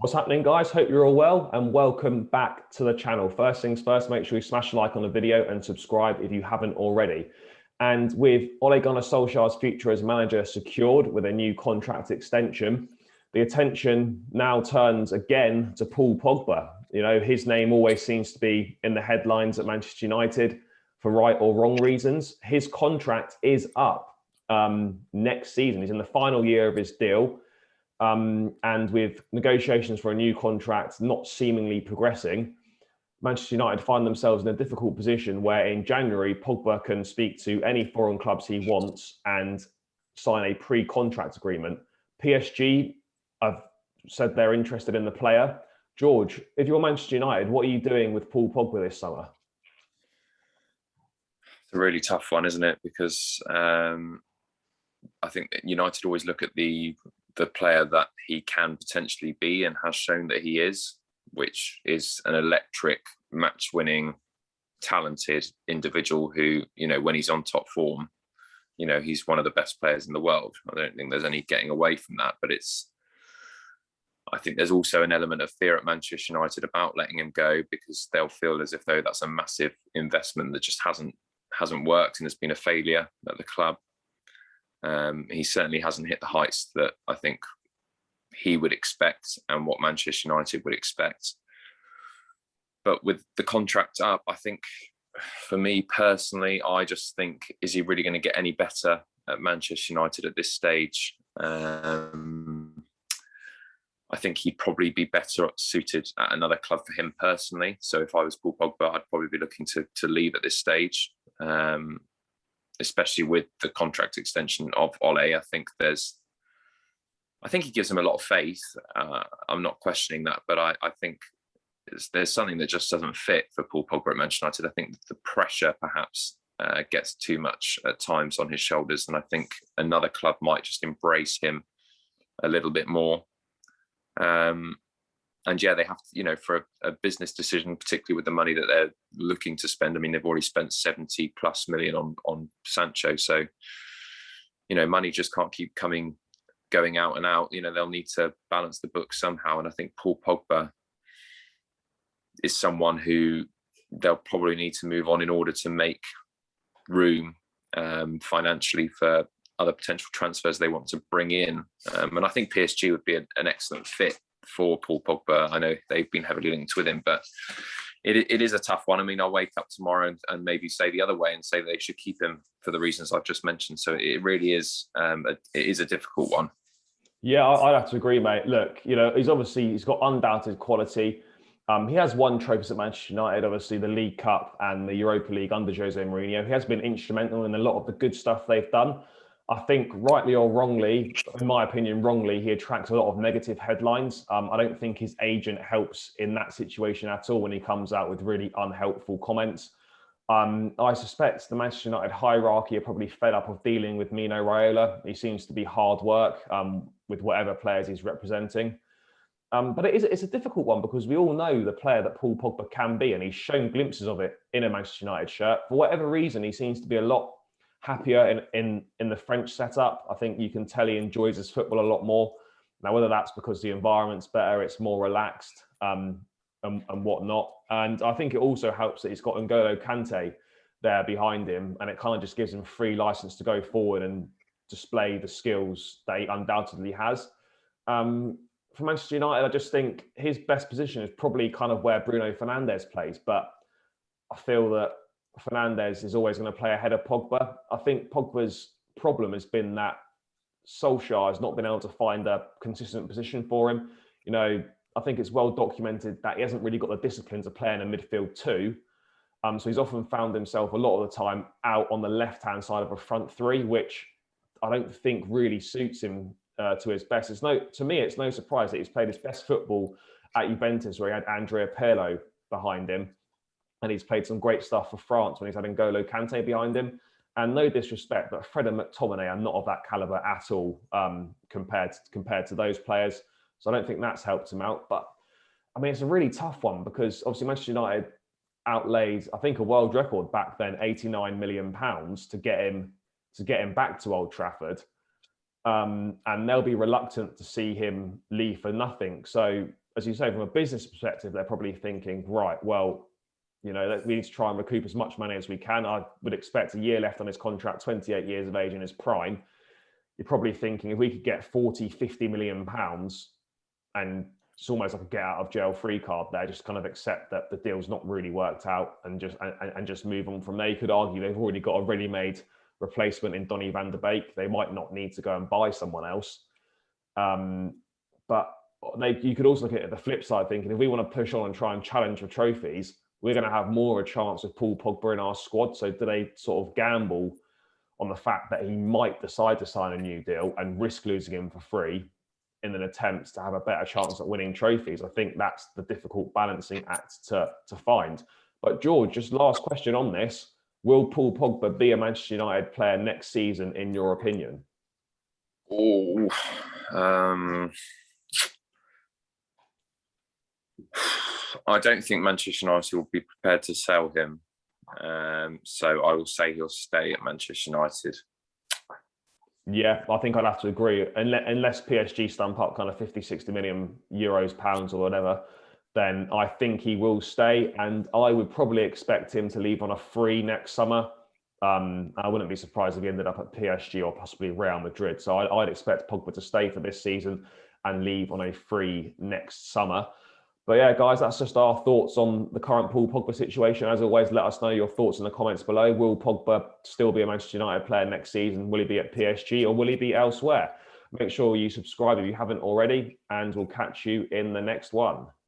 What's happening, guys? Hope you're all well and welcome back to the channel. First things first, make sure you smash a like on the video and subscribe if you haven't already. And with Ole Gunnar Solskjaer's future as manager secured with a new contract extension, the attention now turns again to Paul Pogba. You know, his name always seems to be in the headlines at Manchester United for right or wrong reasons. His contract is up next season. He's in the final year of his deal. And with negotiations for a new contract not seemingly progressing, Manchester United find themselves in a difficult position where in January, Pogba can speak to any foreign clubs he wants and sign a pre-contract agreement. PSG have said they're interested in the player. George, if you're Manchester United, what are you doing with Paul Pogba this summer? It's a really tough one, isn't it? Because I think that United always look at the player that he can potentially be and has shown that he is, which is an electric, match-winning, talented individual who, you know, when he's on top form, you know, he's one of the best players in the world. I don't think there's any getting away from that, but I think there's also an element of fear at Manchester United about letting him go because they'll feel as if though that's a massive investment that just hasn't worked and has been a failure at the club. He certainly hasn't hit the heights that I think he would expect and what Manchester United would expect. But with the contract up, I think for me personally, I just think, is he really going to get any better at Manchester United at this stage? I think he'd probably be better suited at another club for him personally. So if I was Paul Pogba, I'd probably be looking to leave at this stage. Especially with the contract extension of Ole. I think he gives him a lot of faith. I'm not questioning that, but I think there's something that just doesn't fit for Paul Pogba at Manchester United. I think the pressure perhaps gets too much at times on his shoulders, and I think another club might just embrace him a little bit more. And yeah, they have to, you know, for a business decision, particularly with the money that they're looking to spend. I mean, they've already spent 70+ million on Sancho. So, you know, money just can't keep going out and out. You know, they'll need to balance the books somehow. And I think Paul Pogba is someone who they'll probably need to move on in order to make room financially for other potential transfers they want to bring in. And I think PSG would be an excellent fit for Paul Pogba. I know they've been heavily linked with him, but it is a tough one. I mean, I'll wake up tomorrow and maybe say the other way and say they should keep him for the reasons I've just mentioned. So it really is it is a difficult one. Yeah, I'd have to agree, mate. Look, you know, he's got undoubted quality. He has won trophies at Manchester United, obviously the League Cup and the Europa League under Jose Mourinho. He has been instrumental in a lot of the good stuff they've done. I think rightly or wrongly, in my opinion, wrongly, he attracts a lot of negative headlines. I don't think his agent helps in that situation at all when he comes out with really unhelpful comments. I suspect the Manchester United hierarchy are probably fed up of dealing with Mino Raiola. He seems to be hard work with whatever players he's representing. But it's a difficult one because we all know the player that Paul Pogba can be, and he's shown glimpses of it in a Manchester United shirt. For whatever reason, he seems to be a lot happier in the French setup. I think you can tell he enjoys his football a lot more. Now, whether that's because the environment's better, it's more relaxed and whatnot. And I think it also helps that he's got N'Golo Kante there behind him, and it kind of just gives him free license to go forward and display the skills that he undoubtedly has. For Manchester United, I just think his best position is probably kind of where Bruno Fernandes plays, but I feel that Fernandes is always going to play ahead of Pogba. I think Pogba's problem has been that Solskjaer has not been able to find a consistent position for him. You know, I think it's well documented that he hasn't really got the discipline to play in a midfield too. So he's often found himself a lot of the time out on the left-hand side of a front three, which I don't think really suits him to his best. To me, it's no surprise that he's played his best football at Juventus, where he had Andrea Pirlo behind him. And he's played some great stuff for France when he's had N'Golo Kante behind him. And no disrespect, but Fred and McTominay are not of that caliber at all compared to those players. So I don't think that's helped him out. But I mean, it's a really tough one because obviously Manchester United outlaid, I think, a world record back then, £89 million to get him back to Old Trafford. And they'll be reluctant to see him leave for nothing. So as you say, from a business perspective, they're probably thinking, right, well, we need to try and recoup as much money as we can. I would expect a year left on his contract, 28 years of age in his prime. You're probably thinking if we could get 40, 50 million pounds, and it's almost like a get out of jail free card there, just kind of accept that the deal's not really worked out and just move on from there. You could argue they've already got a ready-made replacement in Donny van de Beek. They might not need to go and buy someone else. But you could also look at it the flip side, thinking if we want to push on and try and challenge for trophies, we're going to have more of a chance with Paul Pogba in our squad. So do they sort of gamble on the fact that he might decide to sign a new deal and risk losing him for free in an attempt to have a better chance at winning trophies? I think that's the difficult balancing act to find. But George, just last question on this. Will Paul Pogba be a Manchester United player next season, in your opinion? Oh, I don't think Manchester United will be prepared to sell him. So I will say he'll stay at Manchester United. Yeah, I think I'd have to agree. Unless PSG stamp up kind of 50, 60 million euros, pounds or whatever, then I think he will stay. And I would probably expect him to leave on a free next summer. I wouldn't be surprised if he ended up at PSG or possibly Real Madrid. So I'd expect Pogba to stay for this season and leave on a free next summer. But yeah, guys, that's just our thoughts on the current Paul Pogba situation. As always, let us know your thoughts in the comments below. Will Pogba still be a Manchester United player next season? Will he be at PSG or will he be elsewhere? Make sure you subscribe if you haven't already, and we'll catch you in the next one.